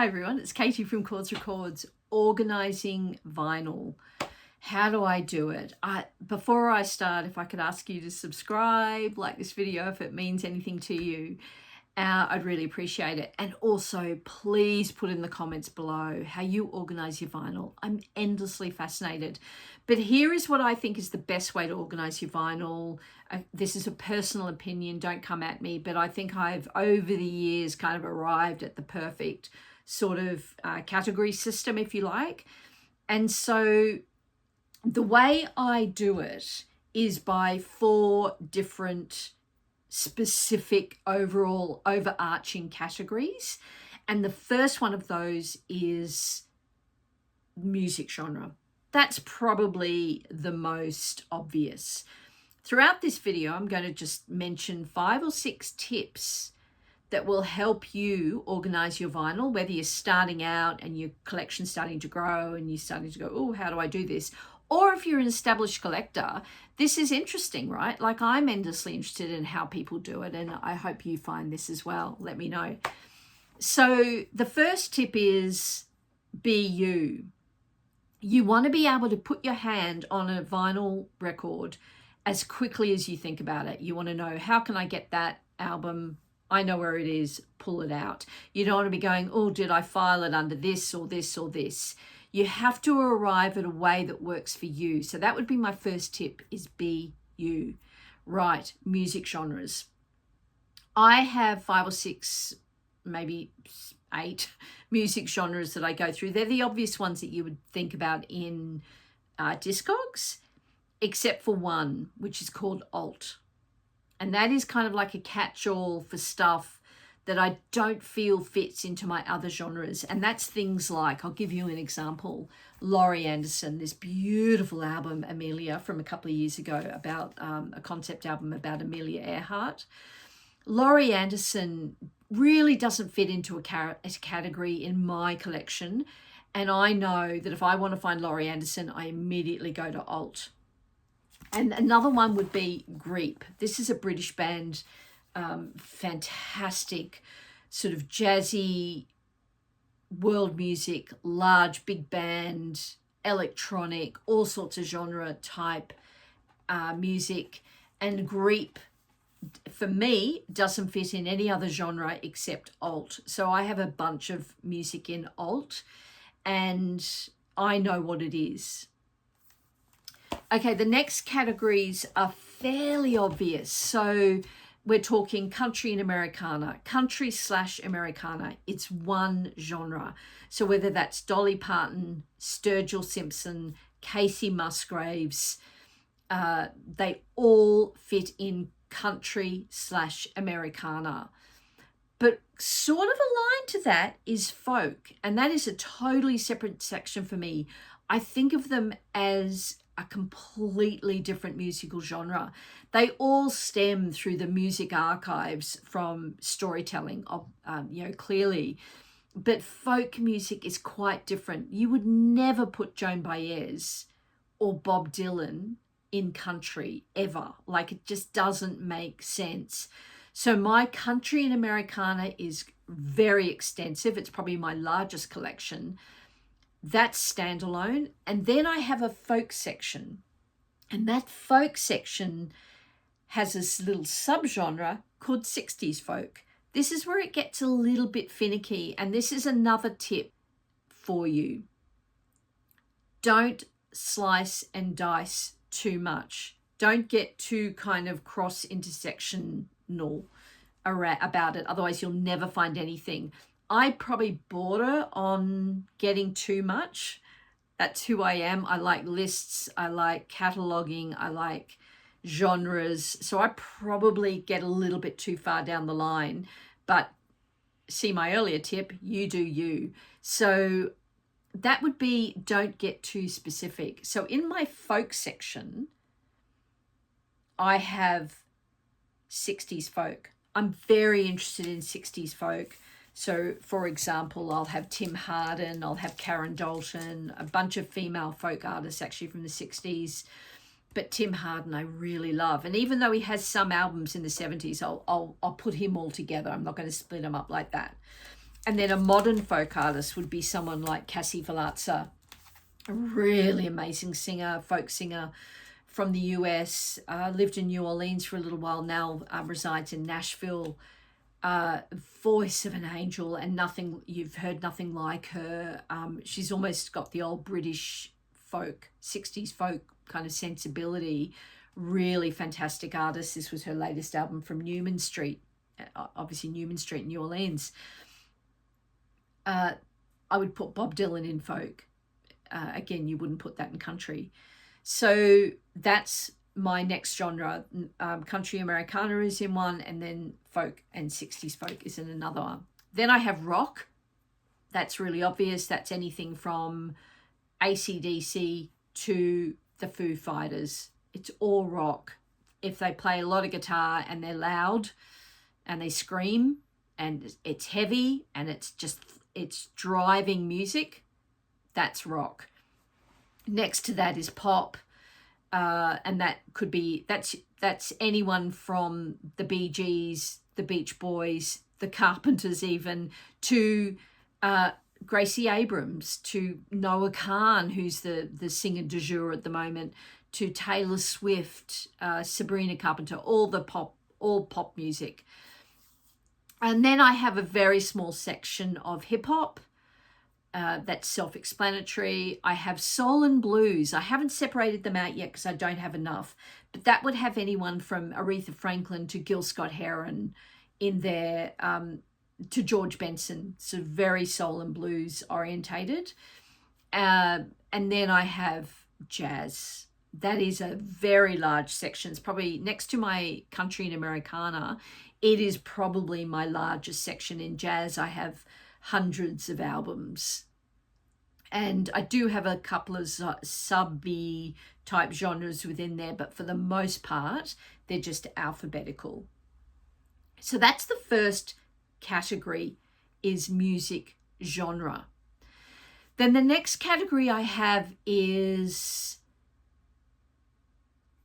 Hi everyone, it's Katie from Chords Records. Organising vinyl. How do I do it? Before I start, if I could ask you to subscribe, like this video if it means anything to you, I'd really appreciate it. And also, please put in the comments below how you organise your vinyl. I'm endlessly fascinated. But here is what I think is the best way to organise your vinyl. This is a personal opinion, don't come at me, but I think I've, over the years, kind of arrived at the perfect sort of category system, if you like. And so the way I do it is by 4 different specific overall overarching categories. And the first one of those is music genre. That's probably the most obvious. Throughout this video, I'm going to just mention 5 or 6 tips that will help you organize your vinyl, whether you're starting out and your collection's starting to grow and you're starting to go, oh, how do I do this? Or if you're an established collector, this is interesting, right? Like, I'm endlessly interested in how people do it, and I hope you find this as well. Let me know. So the first tip is be you. You want to be able to put your hand on a vinyl record as quickly as you think about it. You want to know, how can I get that album? I know where it is, pull it out. You don't want to be going, oh, did I file it under this or this or this? You have to arrive at a way that works for you. So that would be my first tip, is be you. Right, music genres. I have 5 or 6, maybe 8 music genres that I go through. They're the obvious ones that you would think about in Discogs, except for one, which is called alt. And that is kind of like a catch-all for stuff that I don't feel fits into my other genres. And that's things like, I'll give you an example, Laurie Anderson, this beautiful album, Amelia, from a couple of years ago, about a concept album about Amelia Earhart. Laurie Anderson really doesn't fit into a category in my collection. And I know that if I want to find Laurie Anderson, I immediately go to alt. And another one would be Greep. This is a British band, fantastic sort of jazzy world music, large, big band, electronic, all sorts of genre type music. And Greep, for me, doesn't fit in any other genre except alt. So I have a bunch of music in alt, and I know what it is. Okay, the next categories are fairly obvious. So we're talking country and Americana. Country / Americana, it's one genre. So whether that's Dolly Parton, Sturgill Simpson, Casey Musgraves, they all fit in country / Americana. But sort of aligned to that is folk, and that is a totally separate section for me. I think of them as a completely different musical genre. They all stem through the music archives from storytelling, clearly. But folk music is quite different. You would never put Joan Baez or Bob Dylan in country ever. Like, it just doesn't make sense. So my country and Americana is very extensive. It's probably my largest collection. That's standalone. And then I have a folk section. And that folk section has this little subgenre called 60s folk. This is where it gets a little bit finicky. And this is another tip for you. Don't slice and dice too much. Don't get too kind of cross intersectional about it. Otherwise, you'll never find anything. I probably border on getting too much. That's who I am. I like lists. I like cataloging. I like genres. So I probably get a little bit too far down the line. But see my earlier tip, you do you. So that would be, don't get too specific. So in my folk section, I have 60s folk. I'm very interested in 60s folk. So, for example, I'll have Tim Hardin, I'll have Karen Dalton, a bunch of female folk artists actually from the 60s. But Tim Hardin I really love. And even though he has some albums in the 70s, I'll put him all together. I'm not going to split them up like that. And then a modern folk artist would be someone like Cassie Valazza, a really amazing singer, folk singer from the US, lived in New Orleans for a little while, now resides in Nashville. Voice of an angel, and you've heard nothing like her. She's almost got the old British folk, 60s folk kind of sensibility. Really fantastic artist. This was her latest album from Newman Street, obviously Newman Street, New Orleans. I would put Bob Dylan in folk. Again, you wouldn't put that in country. So that's my next genre. Country Americana is in one, and then folk and 60s folk is in another one. Then I have rock. That's really obvious. That's anything from AC/DC to the Foo Fighters. It's all rock. If they play a lot of guitar and they're loud and they scream and it's heavy and it's driving music, that's rock. Next to that is pop. And that could be, that's anyone from the Bee Gees, the Beach Boys, the Carpenters even, to Gracie Abrams, to Noah Kahan, who's the singer du jour at the moment, to Taylor Swift, Sabrina Carpenter, all pop music. And then I have a very small section of hip hop. That's self-explanatory. I have soul and blues. I haven't separated them out yet because I don't have enough, but that would have anyone from Aretha Franklin to Gil Scott-Heron in there, to George Benson, so very soul and blues orientated. And then I have jazz. That is a very large section. It's probably next to my country and Americana. It is probably my largest section in jazz. I have hundreds of albums, and I do have a couple of sub-B type genres within there, but for the most part they're just alphabetical. So that's the first category, is music genre. Then the next category I have is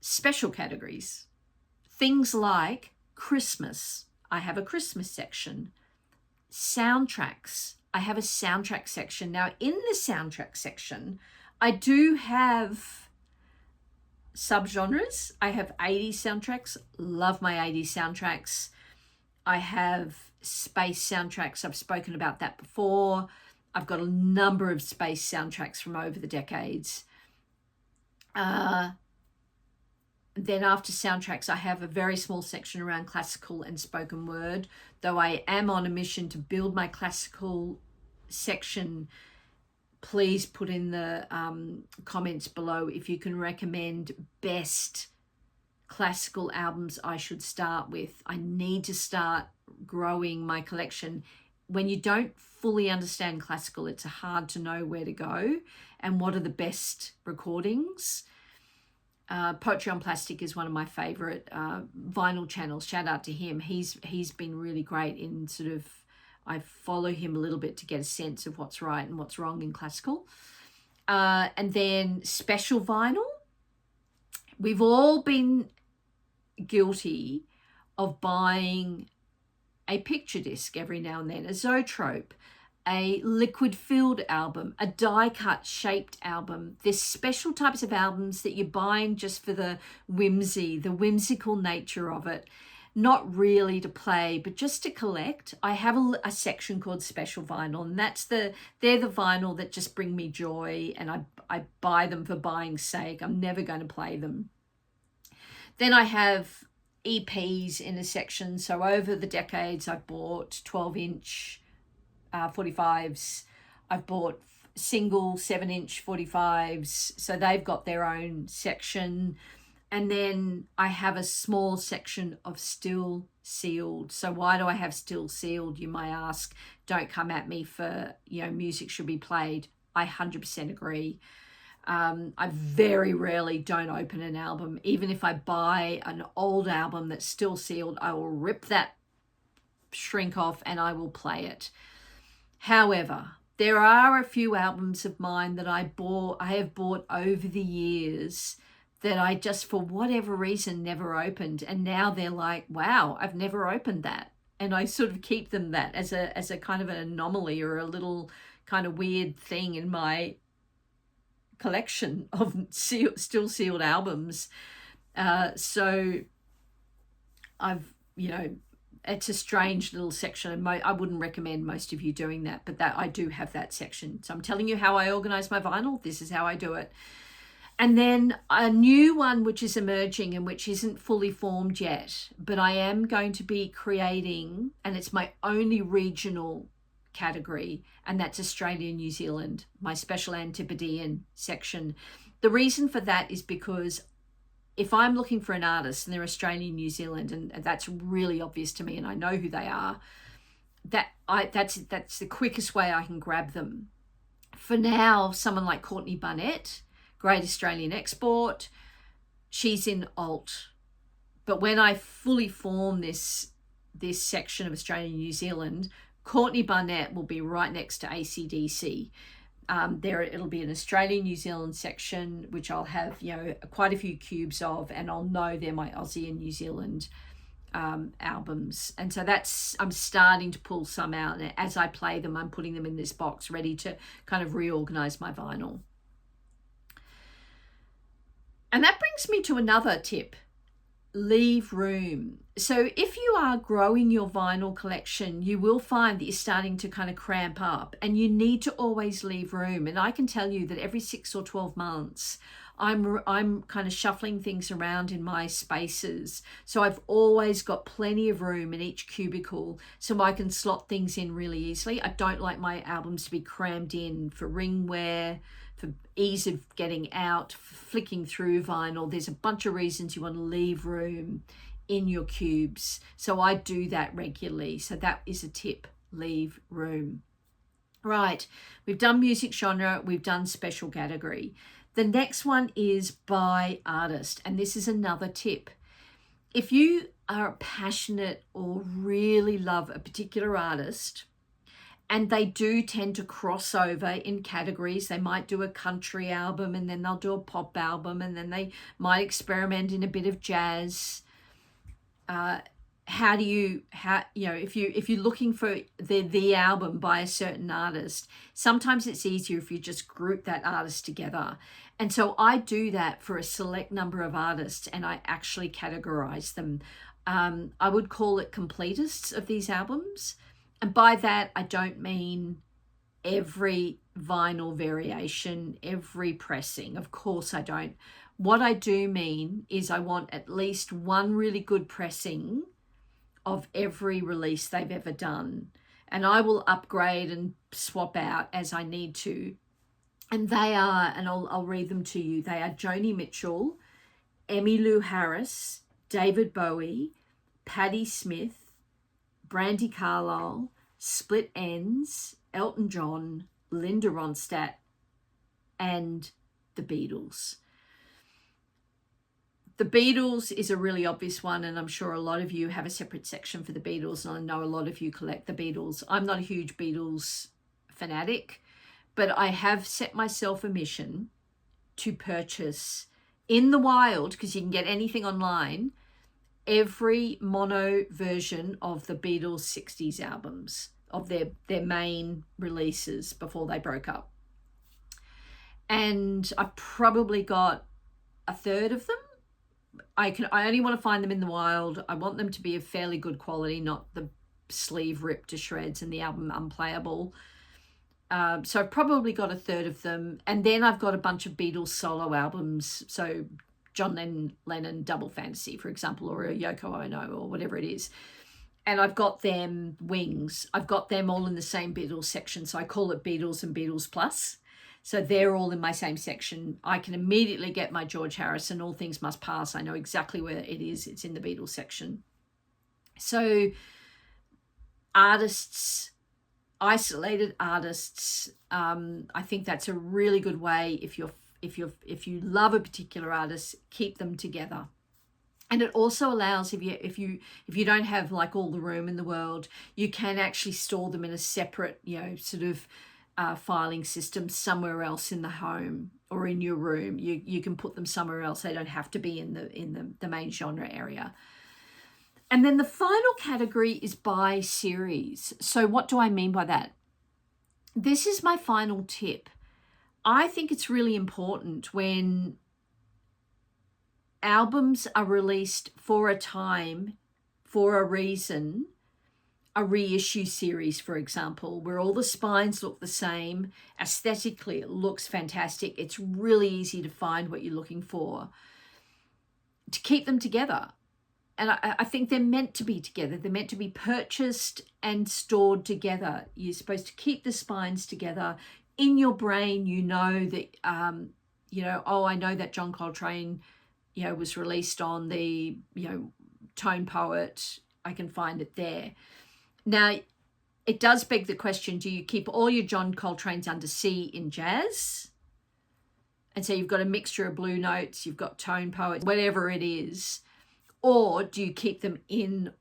special categories. Things like Christmas. I have a Christmas section. Soundtracks. I have a soundtrack section. Now, in the soundtrack section, I do have subgenres. I have 80s soundtracks. Love my 80s soundtracks. I have space soundtracks. I've spoken about that before. I've got a number of space soundtracks from over the decades. Then after soundtracks, I have a very small section around classical and spoken word, though I am on a mission to build my classical section. Please put in the comments below if you can recommend best classical albums I should start with. I need to start growing my collection. When you don't fully understand classical, it's hard to know where to go and what are the best recordings. Poetry on Plastic is one of my favorite vinyl channels. Shout out to him. He's been really great in sort of, I follow him a little bit to get a sense of what's right and what's wrong in classical. And then special vinyl. We've all been guilty of buying a picture disc every now and then, a Zoetrope, a liquid filled album, a die cut shaped album. There's special types of albums that you're buying just for the whimsy, the whimsical nature of it, not really to play, but just to collect. I have a section called special vinyl, and they're the vinyl that just bring me joy, and I buy them for buying's sake. I'm never going to play them. Then I have EPs in a section. So over the decades, I've bought 12-inch 45s. I've bought single 7-inch 45s. So they've got their own section. And then I have a small section of still sealed. So why do I have still sealed, you may ask? Don't come at me for, music should be played. I 100% agree. I very rarely don't open an album. Even if I buy an old album that's still sealed, I will rip that shrink off and I will play it. However, there are a few albums of mine that I have bought over the years that I just, for whatever reason, never opened. And now they're like, wow, I've never opened that. and I sort of keep them that as a kind of an anomaly or a little kind of weird thing in my collection of still sealed albums. So I've, it's a strange little section, and I wouldn't recommend most of you doing that, but that I do have that section. So I'm telling you how I organize my vinyl. This is how I do it. And then a new one which is emerging and which isn't fully formed yet, but I am going to be creating, and it's my only regional category, and that's Australia and New Zealand, my special Antipodean section. The reason for that is because if I'm looking for an artist and they're Australian, New Zealand, and that's really obvious to me and I know who they are, that's the quickest way I can grab them. For now, someone like Courtney Barnett, Great Australian Export, she's in alt. But when I fully form this section of Australia and New Zealand, Courtney Barnett will be right next to AC/DC. It'll be an Australian New Zealand section, which I'll have quite a few cubes of, and I'll know they're my Aussie and New Zealand albums. And so I'm starting to pull some out, and as I play them, I'm putting them in this box ready to kind of reorganize my vinyl. And that brings me to another tip: leave room. So if you are growing your vinyl collection, you will find that you're starting to kind of cramp up, and you need to always leave room. And I can tell you that every 6 or 12 months, I'm kind of shuffling things around in my spaces. So I've always got plenty of room in each cubicle so I can slot things in really easily. I don't like my albums to be crammed in for ring wear, for ease of getting out, flicking through vinyl. There's a bunch of reasons you want to leave room in your cubes. So I do that regularly. So that is a tip: leave room. Right, we've done music genre, we've done special category. The next one is by artist, and this is another tip. If you are passionate or really love a particular artist, and they do tend to cross over in categories. They might do a country album, and then they'll do a pop album, and then they might experiment in a bit of jazz. If you're looking for the album by a certain artist, sometimes it's easier if you just group that artist together. And so I do that for a select number of artists, and I actually categorize them. I would call it completists of these albums. And by that, I don't mean every vinyl variation, every pressing. Of course I don't. What I do mean is I want at least one really good pressing of every release they've ever done. And I will upgrade and swap out as I need to. And they are, and I'll read them to you, they are Joni Mitchell, Emmylou Harris, David Bowie, Patti Smith, Brandi Carlile, Split Enz, Elton John, Linda Ronstadt, and the Beatles. The Beatles is a really obvious one, and I'm sure a lot of you have a separate section for the Beatles, and I know a lot of you collect the Beatles. I'm not a huge Beatles fanatic, but I have set myself a mission to purchase in the wild, because you can get anything online, every mono version of the Beatles 60s albums, of their main releases before they broke up. And I've probably got a third of them. I only want to find them in the wild. I want them to be of fairly good quality, not the sleeve ripped to shreds and the album unplayable. So I've probably got a third of them. And then I've got a bunch of Beatles solo albums. So John Lennon Double Fantasy, for example, or a Yoko Ono, or whatever it is. And I've got them Wings. I've got them all in the same Beatles section. So I call it Beatles and Beatles Plus. So they're all in my same section. I can immediately get my George Harrison, All Things Must Pass. I know exactly where it is. It's in the Beatles section. So artists, isolated artists, I think that's a really good way. If you love a particular artist, keep them together. And it also allows, if you don't have like all the room in the world, you can actually store them in a separate, filing system somewhere else in the home or in your room. You can put them somewhere else. They don't have to be in the main genre area. And then the final category is by series. So what do I mean by that? This is my final tip. I think it's really important when albums are released for a time, for a reason, a reissue series, for example, where all the spines look the same. Aesthetically, it looks fantastic. It's really easy to find what you're looking for, to keep them together. And I think they're meant to be together. They're meant to be purchased and stored together. You're supposed to keep the spines together. In your brain, you know that, oh, I know that John Coltrane, was released on the, Tone Poet. I can find it there. Now, it does beg the question, do you keep all your John Coltrane's under C in jazz? And so you've got a mixture of blue notes, you've got Tone Poets, whatever it is. Or do you keep them in,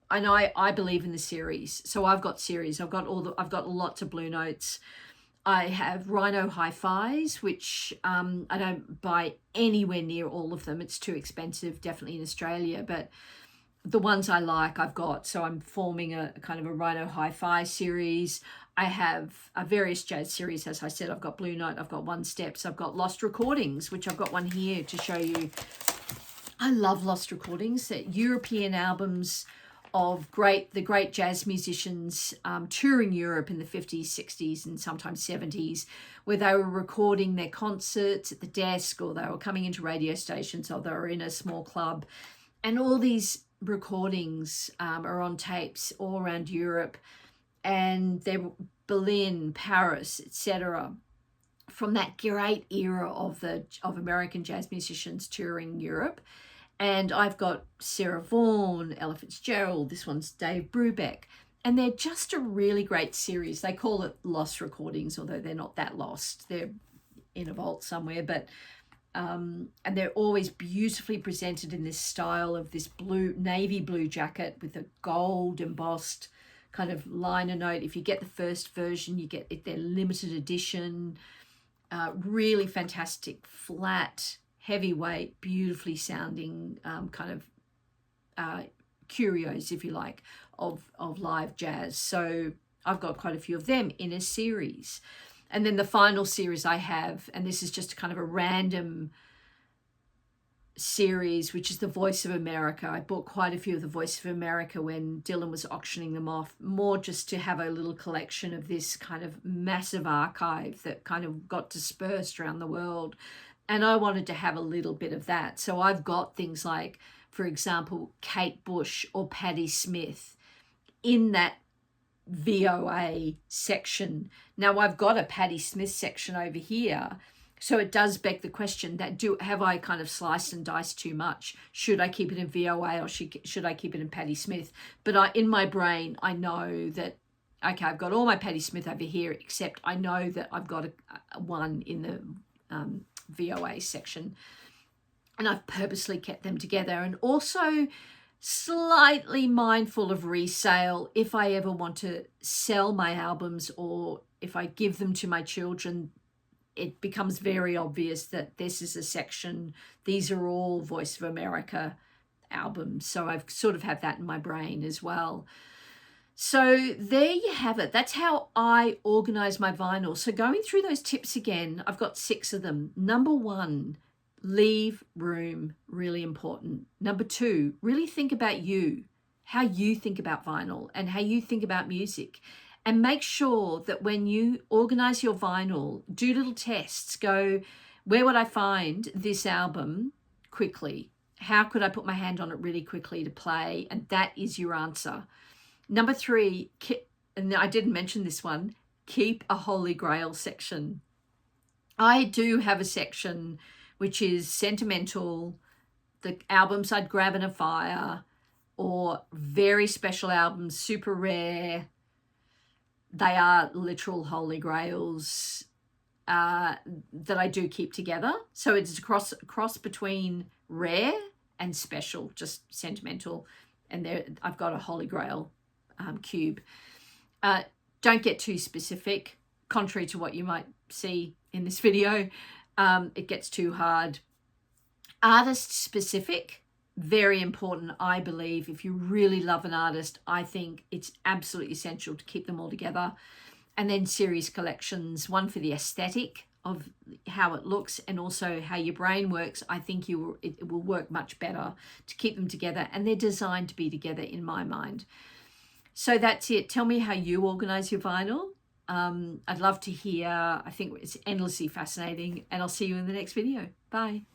and I believe in the series. So I've got series. I've got lots of blue notes. I have Rhino hi-fis, which I don't buy anywhere near all of them. It's too expensive, definitely in Australia. But the ones I like, I've got. So I'm forming a kind of a Rhino hi-fi series. I have a various jazz series. As I said, I've got Blue Note, I've got One Steps, I've got Lost Recordings, which I've got one here to show you. I love Lost Recordings. They're European albums of the great jazz musicians touring Europe in the 50s, 60s, and sometimes 70s, where they were recording their concerts at the desk, or they were coming into radio stations, or they were in a small club. And all these recordings are on tapes all around Europe, and they're Berlin, Paris, etc., from that great era of American jazz musicians touring Europe. And I've got Sarah Vaughan, Ella Fitzgerald, this one's Dave Brubeck. And they're just a really great series. They call it Lost Recordings, although they're not that lost. They're in a vault somewhere, but and they're always beautifully presented in this style of this navy blue jacket with a gold embossed kind of liner note. If you get the first version, you get it, their limited edition. Really fantastic, flat, heavyweight, beautifully sounding kind of curios, if you like, of live jazz. So I've got quite a few of them in a series. And then the final series I have, and this is just kind of a random series, which is the Voice of America. I bought quite a few of the Voice of America when Dylan was auctioning them off, more just to have a little collection of this kind of massive archive that kind of got dispersed around the world. And I wanted to have a little bit of that. So I've got things like, for example, Kate Bush or Patti Smith in that VOA section. Now I've got a Patti Smith section over here. So it does beg the question that have I kind of sliced and diced too much? Should I keep it in VOA or should I keep it in Patti Smith? But in my brain, I know that, okay, I've got all my Patti Smith over here, except I know that I've got one in the VOA section. And I've purposely kept them together, and also slightly mindful of resale. If I ever want to sell my albums, or if I give them to my children, it becomes very obvious that this is a section. These are all Voice of America albums. So I've sort of have that in my brain as well. So there you have it. That's how I organize my vinyl. So going through those tips again, I've got 6 of them. Number 1, leave room, really important. Number 2, really think about you, how you think about vinyl and how you think about music. And make sure that when you organize your vinyl, do little tests. Go, where would I find this album quickly? How could I put my hand on it really quickly to play? And that is your answer. Number 3, and I didn't mention this one, keep a Holy Grail section. I do have a section which is sentimental, the albums I'd grab in a fire, or very special albums, super rare. They are literal Holy Grails that I do keep together. So it's a cross between rare and special, just sentimental. And there I've got a Holy Grail cube. Don't get too specific, contrary to what you might see in this video. It gets too hard. Artist specific. very important, I believe. If you really love an artist, I think it's absolutely essential to keep them all together. And then series collections, one for the aesthetic of how it looks and also how your brain works. I think it will work much better to keep them together, and they're designed to be together in my mind. So that's it. Tell me how you organize your vinyl. I'd love to hear. I think it's endlessly fascinating, and I'll see you in the next video. Bye.